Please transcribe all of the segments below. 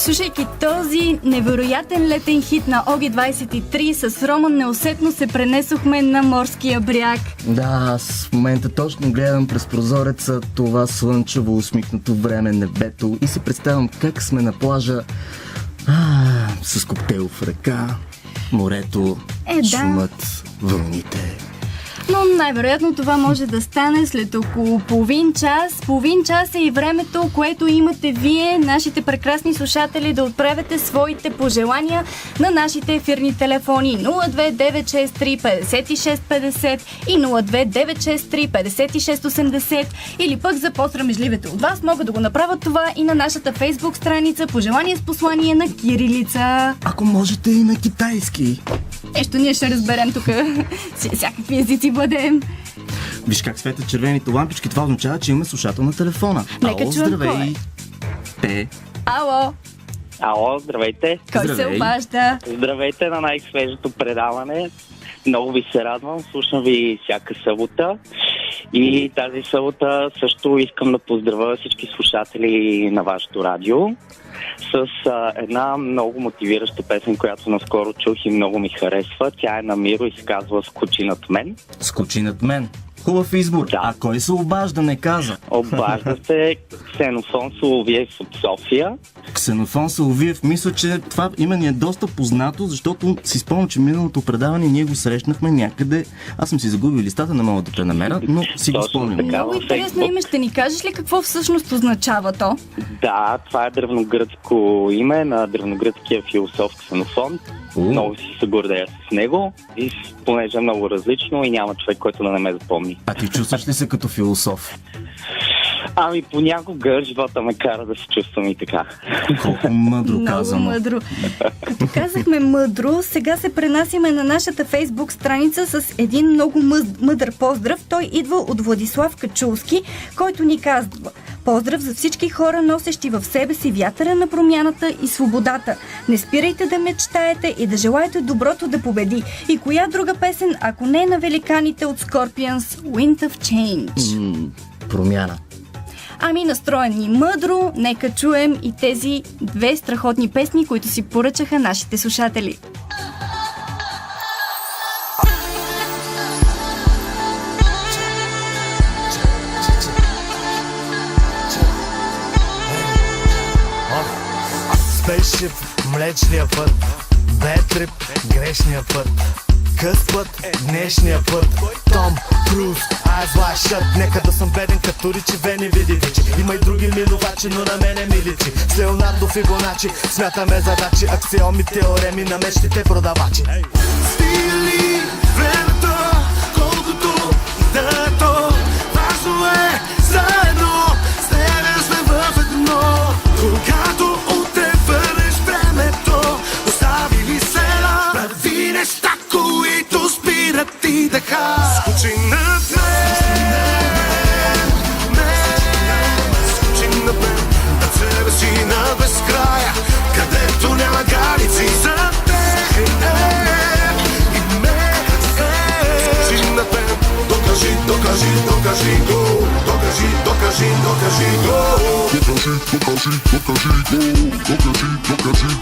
Слушайки този невероятен летен хит на ОГ-23, с Роман неусетно се пренесохме на морския бряг. Да, аз в момента точно гледам през прозореца това слънчево усмихнато време, небето и си представям как сме на плажа с коктейл в ръка, морето, шумът, вълните. Но най-вероятно това може да стане след около половин час. Половин час е и времето, което имате вие, нашите прекрасни слушатели, да отправяте своите пожелания на нашите ефирни телефони 02963 5650 и 02963 5680, или пък за по-срамежливите от вас могат да го направят това и на нашата фейсбук страница "Пожелание с послание" на кирилица. Ако можете и на китайски. Нещо ние ще разберем тук. Всякакви езици владеем. Виж как светят червените лампички, това означава, че имаме слушател на телефона. Нека Ало, чуем здравей. Ало. Ало, здравейте. Кой Здравей. се обажда? Здравейте на най-свежото предаване. Много ви се радвам, слушам ви всяка събота. И тази събота също искам да поздравя всички слушатели на вашето радио с една много мотивираща песен, която наскоро чух и много ми харесва. Тя е на Миро и се казва "Скочи над мен". Скочи над мен. Хубав избор. Да. А кой се обажда, не каза? Обажда се Ксенофон Соловиев от София. Ксенофон Соловиев. Мисля, че това име ни е доста познато, защото си спомням, че миналото предаване ние го срещнахме някъде. Аз съм си загубил листата, не мога да пренамеря, но си го Точно спомням. така. Много във интересно Фейсбук. име. Ще ни кажеш ли какво всъщност означава то? Да, това е древногръцко име на древногръцкия философ Ксенофон. Много си се гордея с него и понеже е много различно и няма човек, който да не ме запомни. А ти чувстваш ли се като философ? Ами понякога живота ме кара да се чувствам и така. Колко мъдро Много казано. мъдро. Като казахме мъдро, сега се пренасяме на нашата фейсбук страница с един много мъдър поздрав. Той идва от Владислав Качулски, който ни казва: "Поздрав за всички хора, носещи в себе си вятъра на промяната и свободата. Не спирайте да мечтаете и да желаете доброто да победи." И коя друга песен, ако не на великаните от Scorpions, "Wind of Change"? Промяна. Ами, настроен ни мъдро, нека чуем и тези две страхотни песни, които си поръчаха нашите слушатели. Спейшип, млечния път, бетрип, грешния път, късват днешния път. Том Круз, Eyes Wide Shut. Нека да съм беден като Ричи, Вени, види вече. Има и други минувачи, но на мене ми личи. С Леонардо, Фибоначи, смятаме задачи, аксиоми, теореми на мечтите продавачи. Стили времето, колкото да е то, важно е заедно, с тебе сме в едно. Когато утре върнеш времето, остави ли села, прави неща, които спират ти дъха. Скочи над мен, скочи над мен, над себе си на безкрая, където няма граници за теб и мен. Скочи над мен, докажи, докажи, докажи го, докажи, докажи,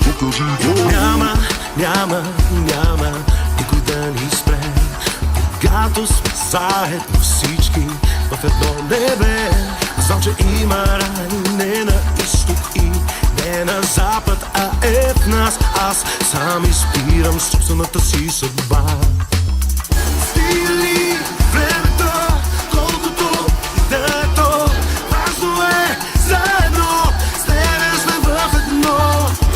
докажи го. Няма, няма, няма никой да ни спре, когато сме заедно всички в едно небе. Знам, че има рай не на изток и не на запад, а е в нас. Аз сам избирам собствената си съдба. Стили времето, колкото да е то, важно е заедно, с тебе сме в едно.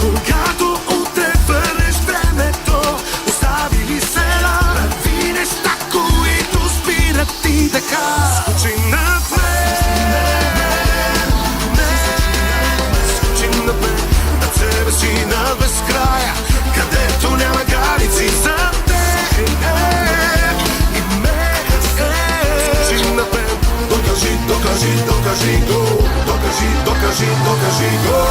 Когато утре върнеш времето, остави ли села, прави неща, които спират ти така. Скочи над мен, скочи над мен, над себе си на безкрая, където няма граници за теб и мен. Скочи над мен, докажи, докажи, докажи го, докажи, докажи, докажи го.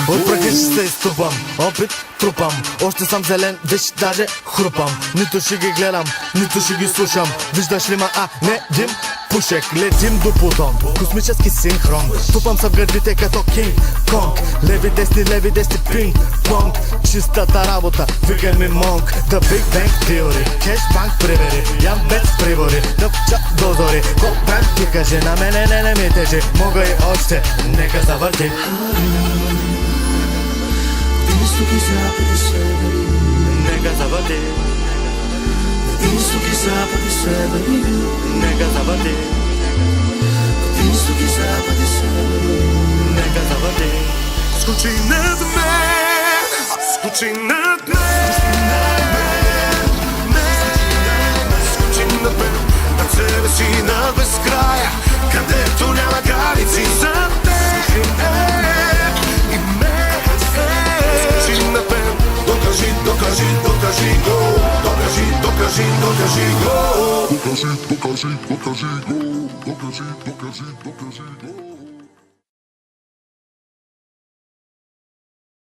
От пръха ще се изтрупам, опит трупам, още съм зелен, виж даже хрупам. Нито ще ги гледам, нито ще ги слушам. Виждаш ли ма, не дим, Пушек, летим до Плутон, космически синхрон. Тупам се в гърдите като Кинг Конг. Леви десни, пинг понг. Чистата работа, викай ми монг. The Big Bang Theory, Cash Bank привери. Ям без прибори, дъпча дозори. Копрем ти кажи, на мене не ми тежи. Мога и още, нека завърти. Изток и запад и север и юг. Нека завърти. Изток и запад и север и юг. Нека завърти. Изток и запад и север и юг. Нека завърти. Скочи над мен, скочи над мен, скочи над мен, над себе си над безкрая, където няма граници за теб и мен. Скочи над мен, докажи го, докажи го, докажи го. Докажи, докажи, докажи го. Докажи го, докажи го.